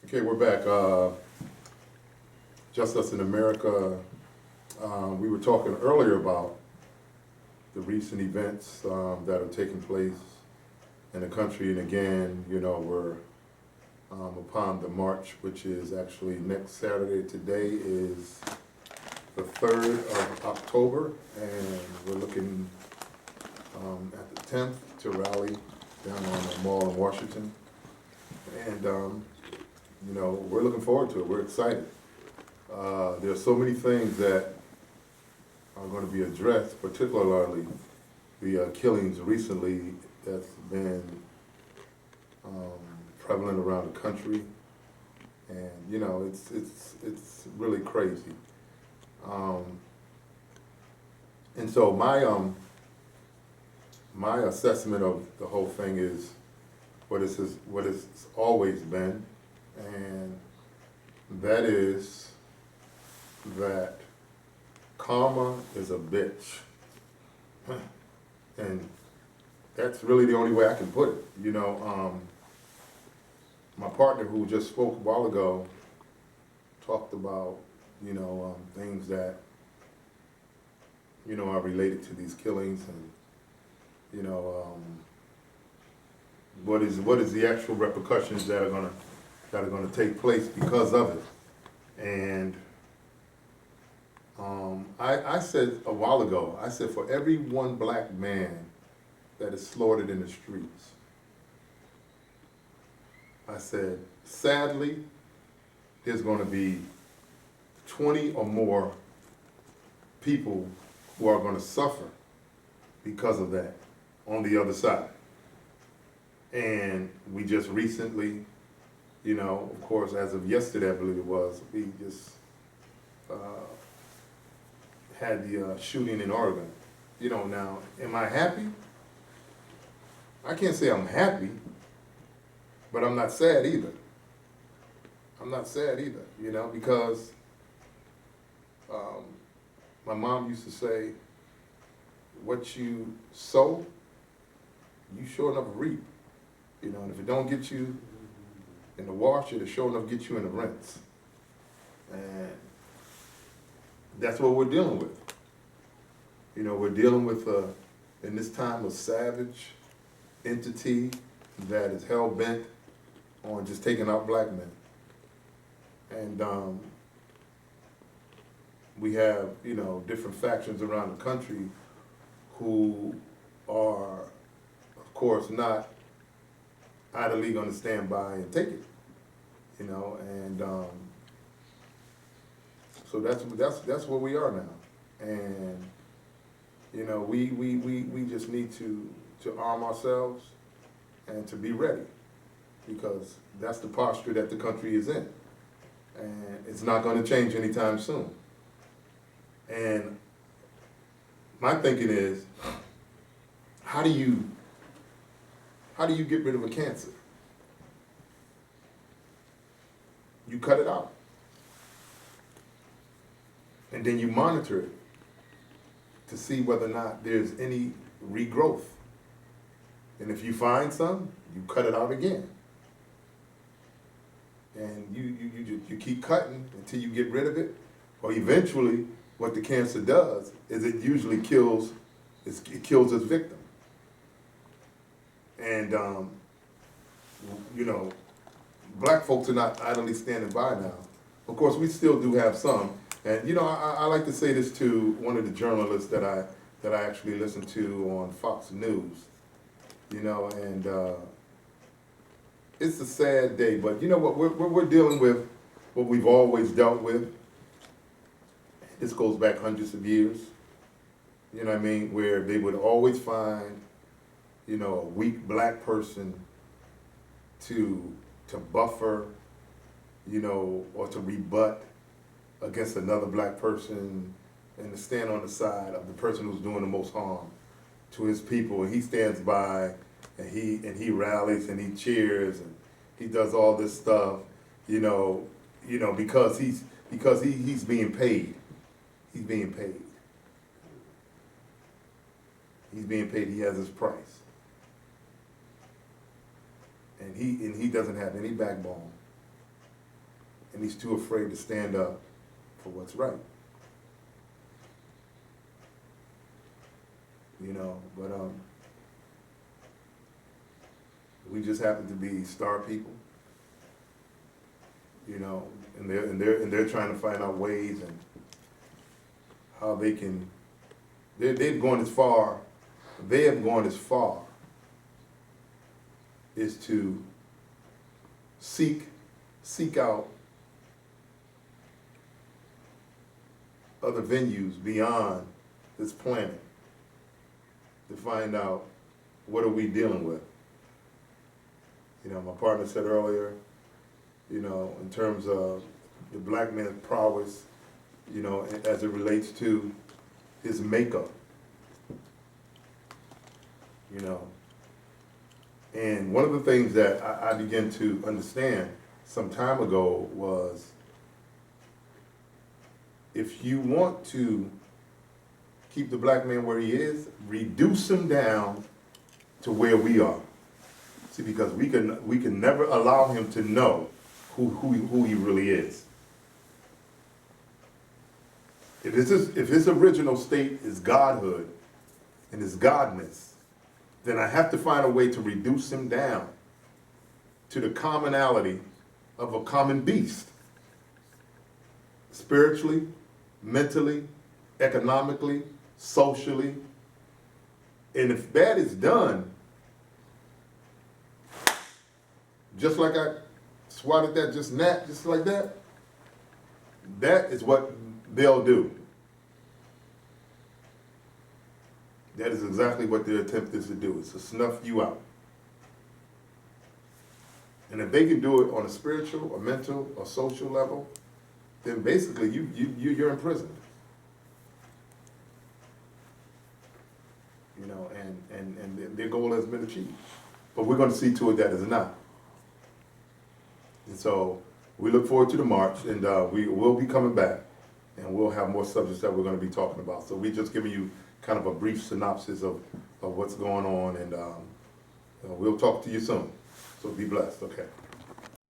Okay, we're back. Just Us in America. We were talking earlier about the recent events that are taking place in the country, and again, we're upon the march, which is actually next Saturday. Today is the 3rd of October, and we're looking at the 10th to rally down on the mall in Washington. And we're looking forward to it. We're excited. There are so many things that are going to be addressed, particularly the killings recently that's been prevalent around the country, and it's really crazy. And so my assessment of the whole thing is what it's always been, and that is that karma is a bitch. And that's really the only way I can put it. My partner who just spoke a while ago talked about, things that, are related to these killings, and, what is the actual repercussions that are gonna take place because of it. And I said a while ago, I said for every one black man that is slaughtered in the streets, I said, sadly, there's going to be 20 or more people who are going to suffer because of that on the other side. And we just recently, of course, as of yesterday, I believe it was, we just had the shooting in Oregon. Now, am I happy? I can't say I'm happy, but I'm not sad either. I'm not sad either, because my mom used to say, what you sow, you sure enough reap. And if it don't get you in the wash, it'll sure enough get you in the rinse. And that's what we're dealing with. We're dealing with, in this time, a savage entity that is hell-bent on just taking out black men. And we have, different factions around the country who are, of course, not idly going to stand by and take it, and so that's where we are now. And we just need to arm ourselves and to be ready, because that's the posture that the country is in, and it's not going to change anytime soon. And my thinking is, how do you get rid of a cancer? You cut it out. And then you monitor it to see whether or not there's any regrowth. And if you find some, you cut it out again. And you keep cutting until you get rid of it. Or eventually, what the cancer does is it usually kills its victim. And black folks are not idly standing by now. Of course, we still do have some. And I like to say this to one of the journalists that I actually listen to on Fox News. And it's a sad day, but what we're dealing with, what we've always dealt with. This goes back hundreds of years. Where they would always find, a weak black person to buffer, or to rebut against another black person, and to stand on the side of the person who's doing the most harm to his people. And he stands by, and he rallies, and he cheers, and he does all this stuff, because he's being paid. He's being paid. He's being paid. He has his price. And he doesn't have any backbone. and he's too afraid to stand up for what's right. You know, but we just happen to be star people. You know, and they're trying to find out ways and how they can. They've gone as far. They have gone as far is to seek out other venues beyond this planet to find out what are we dealing with. You know, my partner said earlier, you know, in terms of the black man's prowess, you know, as it relates to his makeup, you know. And one of the things that I began to understand some time ago was, if you want to keep the black man where he is, reduce him down to where we are. See, because we can never allow him to know who he really is. If his original state is godhood and is godness, then I have to find a way to reduce him down to the commonality of a common beast. Spiritually, mentally, economically, socially. And if that is done, just like I swatted that just like that, that is what they'll do. That is exactly what their attempt is to do, is to snuff you out. And if they can do it on a spiritual, or mental, or social level, then basically you're in prison. You know, and their goal has been achieved. But we're going to see to it that it's not. And so we look forward to the march, and we will be coming back, and we'll have more subjects that we're going to be talking about. So we're just giving you kind of a brief synopsis of what's going on, and we'll talk to you soon. So be blessed, okay?